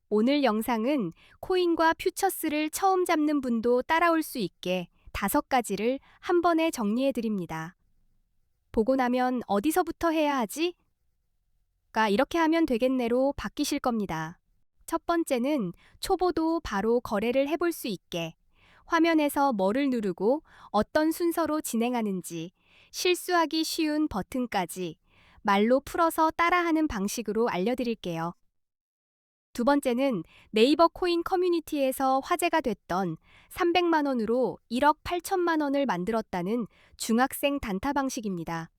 오늘 영상은 코인과 퓨처스를 처음 잡는 분도 따라올 수 있게 5가지를 한 번에 정리해 드립니다. 보고 나면 어디서부터 해야 하지? 이렇게 하면 되겠네로 바뀌실 겁니다. 첫 번째는 초보도 바로 거래를 해볼 수 있게 화면에서 뭐를 누르고 어떤 순서로 진행하는지 실수하기 쉬운 버튼까지 말로 풀어서 따라하는 방식으로 알려드릴게요. 두 번째는 네이버 코인 커뮤니티에서 화제가 됐던 300만 원으로 1억 8천만 원을 만들었다는 중학생 단타 방식입니다.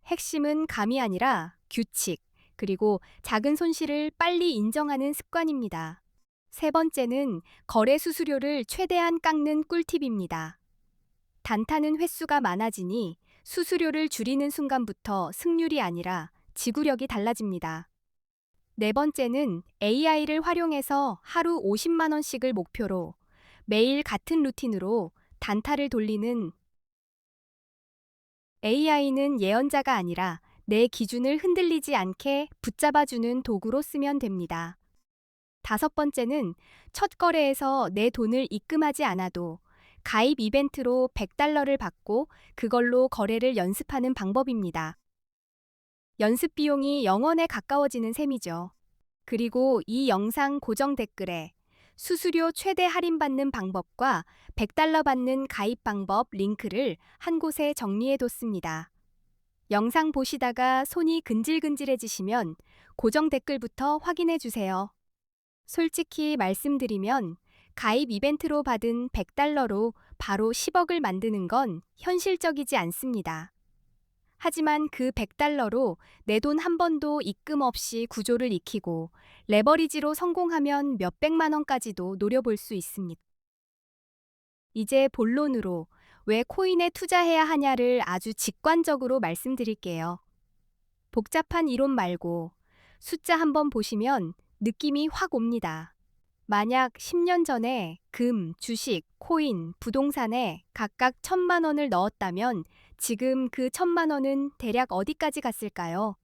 핵심은 감이 아니라 규칙, 그리고 작은 손실을 빨리 인정하는 습관입니다. 세 번째는 거래 수수료를 최대한 깎는 꿀팁입니다. 단타는 횟수가 많아지니 수수료를 줄이는 순간부터 승률이 아니라 지구력이 달라집니다. 네 번째는 AI를 활용해서 하루 50만 원씩을 목표로 매일 같은 루틴으로 단타를 돌리는 AI는 예언자가 아니라 내 기준을 흔들리지 않게 붙잡아주는 도구로 쓰면 됩니다. 다섯 번째는 첫 거래에서 내 돈을 입금하지 않아도 가입 이벤트로 100달러를 받고 그걸로 거래를 연습하는 방법입니다. 연습 비용이 0원에 가까워지는 셈이죠. 그리고 이 영상 고정 댓글에 수수료 최대 할인받는 방법과 100달러 받는 가입 방법 링크를 한 곳에 정리해뒀습니다. 영상 보시다가 손이 근질근질해지시면 고정 댓글부터 확인해주세요. 솔직히 말씀드리면 가입 이벤트로 받은 100달러로 바로 10억을 만드는 건 현실적이지 않습니다. 하지만 그 100달러로 내 돈 한 번도 입금 없이 구조를 익히고 레버리지로 성공하면 몇백만 원까지도 노려볼 수 있습니다. 이제 본론으로 왜 코인에 투자해야 하냐를 아주 직관적으로 말씀드릴게요. 복잡한 이론 말고 숫자 한번 보시면 느낌이 확 옵니다. 만약 10년 전에 금, 주식, 코인, 부동산에 각각 1,000만 원을 넣었다면 지금 그 1,000만 원은 대략 어디까지 갔을까요?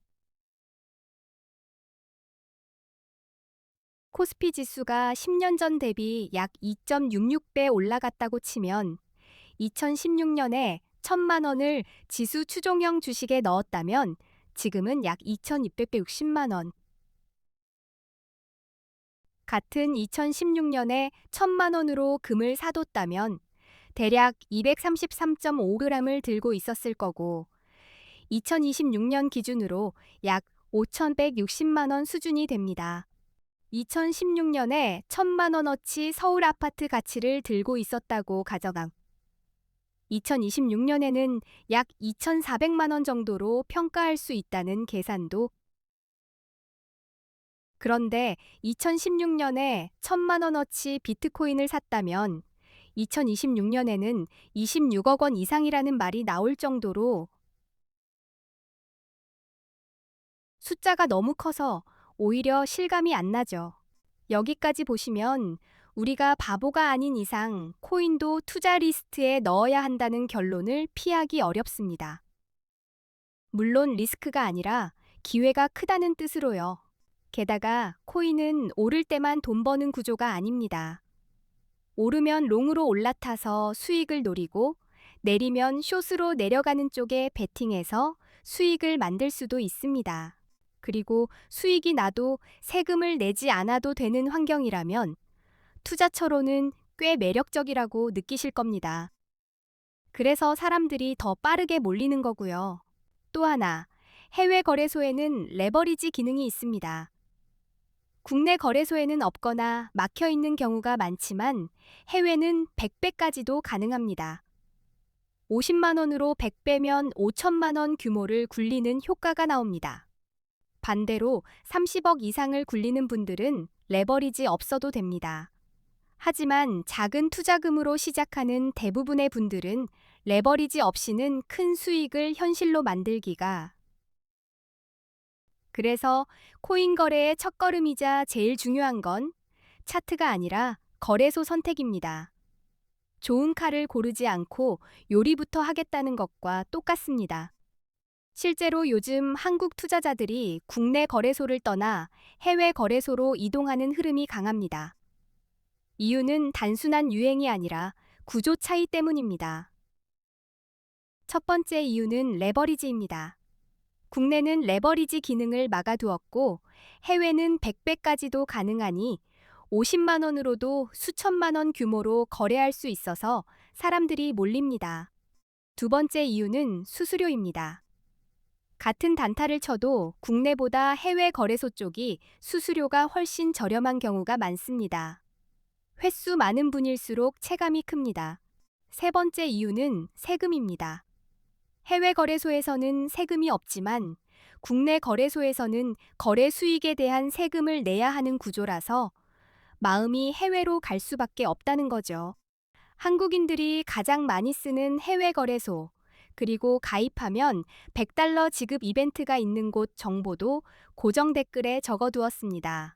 코스피 지수가 10년 전 대비 약 2.66배 올라갔다고 치면 2016년에 1,000만 원을 지수 추종형 주식에 넣었다면 지금은 약 2,260만 원. 같은 2016년에 1,000만 원으로 금을 사뒀다면 대략 233.5g을 들고 있었을 거고 2026년 기준으로 약 5,160만 원 수준이 됩니다. 2016년에 1,000만 원어치 서울 아파트 가치를 들고 있었다고 가정함. 2026년에는 약 2,400만 원 정도로 평가할 수 있다는 계산도. 그런데 2016년에 1,000만 원어치 비트코인을 샀다면 2026년에는 26억 원 이상이라는 말이 나올 정도로 숫자가 너무 커서 오히려 실감이 안 나죠. 여기까지 보시면 우리가 바보가 아닌 이상 코인도 투자 리스트에 넣어야 한다는 결론을 피하기 어렵습니다. 물론 리스크가 아니라 기회가 크다는 뜻으로요. 게다가 코인은 오를 때만 돈 버는 구조가 아닙니다. 오르면 롱으로 올라타서 수익을 노리고 내리면 숏으로 내려가는 쪽에 베팅해서 수익을 만들 수도 있습니다. 그리고 수익이 나도 세금을 내지 않아도 되는 환경이라면 투자처로는 꽤 매력적이라고 느끼실 겁니다. 그래서 사람들이 더 빠르게 몰리는 거고요. 또 하나, 해외 거래소에는 레버리지 기능이 있습니다. 국내 거래소에는 없거나 막혀 있는 경우가 많지만 해외는 100배까지도 가능합니다. 50만 원으로 100배면 5천만 원 규모를 굴리는 효과가 나옵니다. 반대로 30억 이상을 굴리는 분들은 레버리지 없어도 됩니다. 하지만 작은 투자금으로 시작하는 대부분의 분들은 레버리지 없이는 큰 수익을 현실로 만들기가. 그래서 코인 거래의 첫걸음이자 제일 중요한 건 차트가 아니라 거래소 선택입니다. 좋은 칼을 고르지 않고 요리부터 하겠다는 것과 똑같습니다. 실제로 요즘 한국 투자자들이 국내 거래소를 떠나 해외 거래소로 이동하는 흐름이 강합니다. 이유는 단순한 유행이 아니라 구조 차이 때문입니다. 첫 번째 이유는 레버리지입니다. 국내는 레버리지 기능을 막아두었고 해외는 100배까지도 가능하니 50만 원으로도 수천만 원 규모로 거래할 수 있어서 사람들이 몰립니다. 두 번째 이유는 수수료입니다. 같은 단타를 쳐도 국내보다 해외 거래소 쪽이 수수료가 훨씬 저렴한 경우가 많습니다. 횟수 많은 분일수록 체감이 큽니다. 세 번째 이유는 세금입니다. 해외 거래소에서는 세금이 없지만 국내 거래소에서는 거래 수익에 대한 세금을 내야 하는 구조라서 마음이 해외로 갈 수밖에 없다는 거죠. 한국인들이 가장 많이 쓰는 해외 거래소, 그리고 가입하면 $100 지급 이벤트가 있는 곳 정보도 고정 댓글에 적어두었습니다.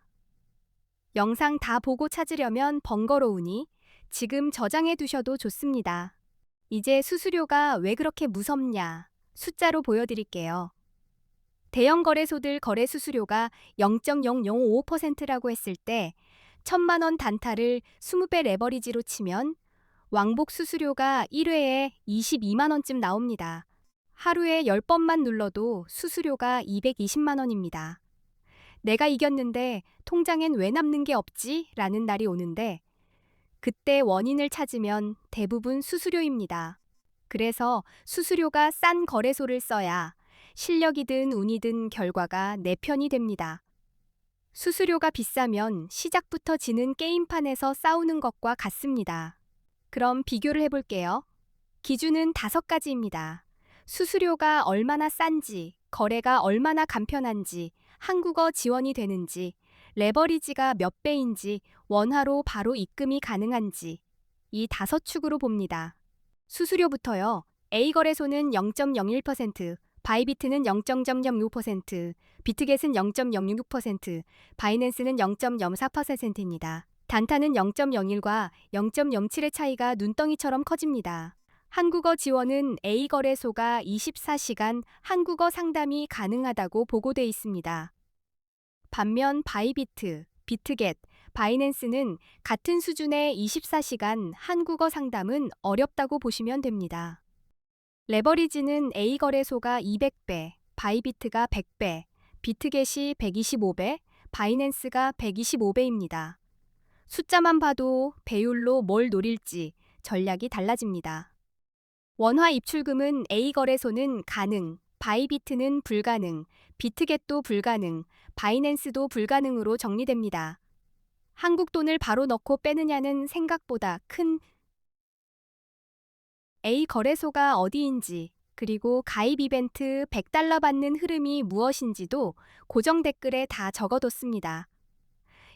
영상 다 보고 찾으려면 번거로우니 지금 저장해 두셔도 좋습니다. 이제 수수료가 왜 그렇게 무섭냐? 숫자로 보여드릴게요. 대형 거래소들 거래 수수료가 0.0055%라고 했을 때 1,000만 원 단타를 20배 레버리지로 치면 왕복 수수료가 1회에 22만 원쯤 나옵니다. 하루에 10번만 눌러도 수수료가 220만 원입니다. 내가 이겼는데 통장엔 왜 남는 게 없지? 라는 날이 오는데 그때 원인을 찾으면 대부분 수수료입니다. 그래서 수수료가 싼 거래소를 써야 실력이든 운이든 결과가 내 편이 됩니다. 수수료가 비싸면 시작부터 지는 게임판에서 싸우는 것과 같습니다. 그럼 비교를 해볼게요. 기준은 5가지입니다. 수수료가 얼마나 싼지, 거래가 얼마나 간편한지, 한국어 지원이 되는지, 레버리지가 몇 배인지, 원화로 바로 입금이 가능한지, 이 5축으로 봅니다. 수수료부터요. A거래소는 0.01%, 바이비트는 0.006%, 비트겟은 0.066%, 바이낸스는 0.04%입니다. 단타는 0.01과 0.07의 차이가 눈덩이처럼 커집니다. 한국어 지원은 A거래소가 24시간 한국어 상담이 가능하다고 보고돼 있습니다. 반면 바이비트, 비트겟, 바이낸스는 같은 수준의 24시간 한국어 상담은 어렵다고 보시면 됩니다. 레버리지는 A거래소가 200배, 바이비트가 100배, 비트겟이 125배, 바이낸스가 125배입니다. 숫자만 봐도 배율로 뭘 노릴지 전략이 달라집니다. 원화 입출금은 A거래소는 가능, 바이비트는 불가능, 비트겟도 불가능, 바이낸스도 불가능으로 정리됩니다. 한국 돈을 바로 넣고 빼느냐는 생각보다 큰 A거래소가 어디인지, 그리고 가입 이벤트 $100 받는 흐름이 무엇인지도 고정 댓글에 다 적어뒀습니다.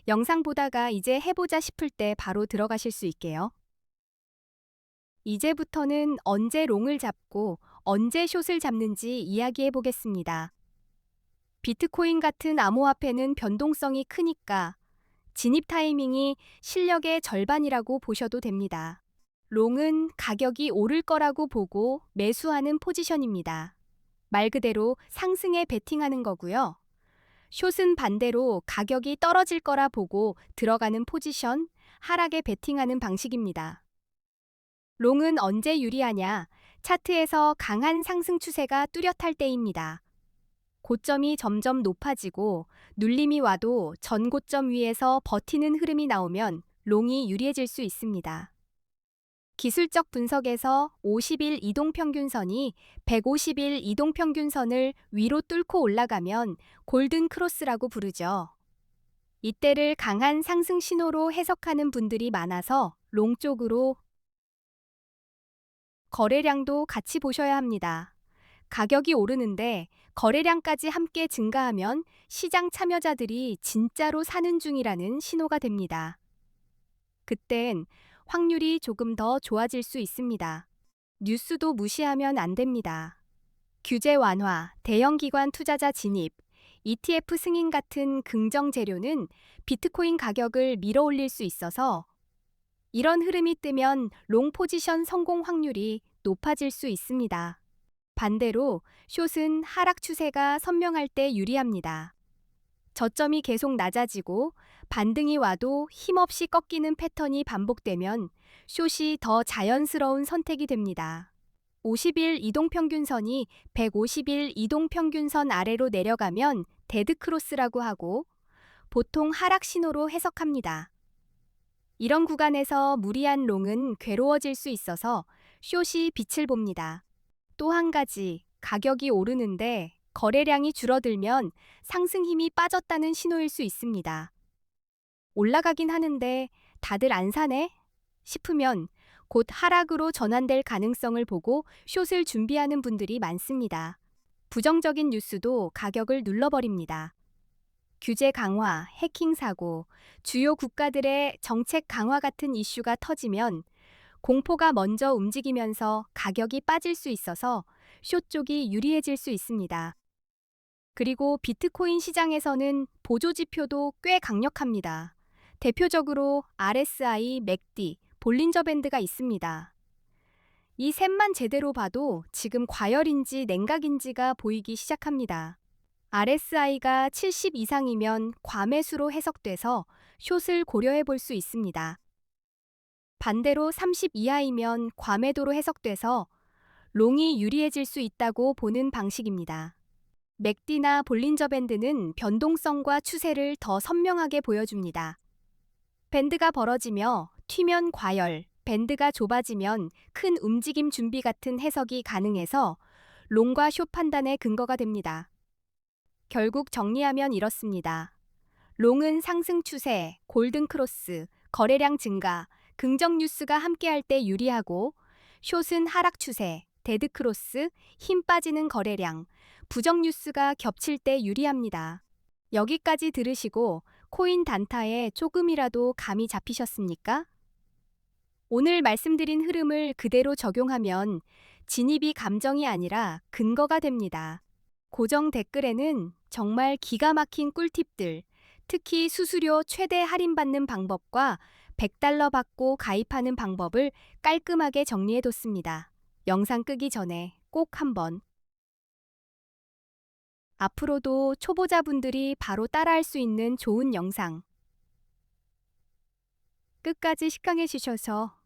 영상 보다가 이제 해보자 싶을 때 바로 들어가실 수 있게요. 이제부터는 언제 롱을 잡고 언제 숏을 잡는지 이야기해 보겠습니다. 비트코인 같은 암호화폐는 변동성이 크니까 진입 타이밍이 실력의 절반이라고 보셔도 됩니다. 롱은 가격이 오를 거라고 보고 매수하는 포지션입니다. 말 그대로 상승에 베팅하는 거고요. 숏은 반대로 가격이 떨어질 거라 보고 들어가는 포지션, 하락에 베팅하는 방식입니다. 롱은 언제 유리하냐? 차트에서 강한 상승 추세가 뚜렷할 때입니다. 고점이 점점 높아지고 눌림이 와도 전 고점 위에서 버티는 흐름이 나오면 롱이 유리해질 수 있습니다. 기술적 분석에서 50일 이동평균선이 150일 이동평균선을 위로 뚫고 올라가면 골든 크로스라고 부르죠. 이때를 강한 상승 신호로 해석하는 분들이 많아서 롱 쪽으로 거래량도 같이 보셔야 합니다. 가격이 오르는데 거래량까지 함께 증가하면 시장 참여자들이 진짜로 사는 중이라는 신호가 됩니다. 그땐 확률이 조금 더 좋아질 수 있습니다. 뉴스도 무시하면 안 됩니다. 규제 완화, 대형 기관 투자자 진입, ETF 승인 같은 긍정 재료는 비트코인 가격을 밀어올릴 수 있어서 이런 흐름이 뜨면 롱 포지션 성공 확률이 높아질 수 있습니다. 반대로 숏은 하락 추세가 선명할 때 유리합니다. 저점이 계속 낮아지고 반등이 와도 힘없이 꺾이는 패턴이 반복되면 숏이 더 자연스러운 선택이 됩니다. 50일 이동평균선이 150일 이동평균선 아래로 내려가면 데드크로스라고 하고 보통 하락 신호로 해석합니다. 이런 구간에서 무리한 롱은 괴로워질 수 있어서 숏이 빛을 봅니다. 또 한 가지, 가격이 오르는데 거래량이 줄어들면 상승 힘이 빠졌다는 신호일 수 있습니다. 올라가긴 하는데 다들 안 사네? 싶으면 곧 하락으로 전환될 가능성을 보고 숏을 준비하는 분들이 많습니다. 부정적인 뉴스도 가격을 눌러버립니다. 규제 강화, 해킹 사고, 주요 국가들의 정책 강화 같은 이슈가 터지면 공포가 먼저 움직이면서 가격이 빠질 수 있어서 숏 쪽이 유리해질 수 있습니다. 그리고 비트코인 시장에서는 보조 지표도 꽤 강력합니다. 대표적으로 RSI, 맥디, 볼린저 밴드가 있습니다. 이 셋만 제대로 봐도 지금 과열인지 냉각인지가 보이기 시작합니다. RSI가 70 이상이면 과매수로 해석돼서 숏을 고려해 볼 수 있습니다. 반대로 30 이하이면 과매도로 해석돼서 롱이 유리해질 수 있다고 보는 방식입니다. 맥디나 볼린저 밴드는 변동성과 추세를 더 선명하게 보여줍니다. 밴드가 벌어지며 튀면 과열, 밴드가 좁아지면 큰 움직임 준비 같은 해석이 가능해서 롱과 숏 판단의 근거가 됩니다. 결국 정리하면 이렇습니다. 롱은 상승 추세, 골든 크로스, 거래량 증가, 긍정 뉴스가 함께할 때 유리하고 숏은 하락 추세, 데드 크로스, 힘 빠지는 거래량, 부정 뉴스가 겹칠 때 유리합니다. 여기까지 들으시고 코인 단타에 조금이라도 감이 잡히셨습니까? 오늘 말씀드린 흐름을 그대로 적용하면 진입이 감정이 아니라 근거가 됩니다. 고정 댓글에는 정말 기가 막힌 꿀팁들, 특히 수수료 최대 할인받는 방법과 $100 받고 가입하는 방법을 깔끔하게 정리해뒀습니다. 영상 끄기 전에 꼭 한번. 앞으로도 초보자분들이 바로 따라할 수 있는 좋은 영상 끝까지 시청해 주셔서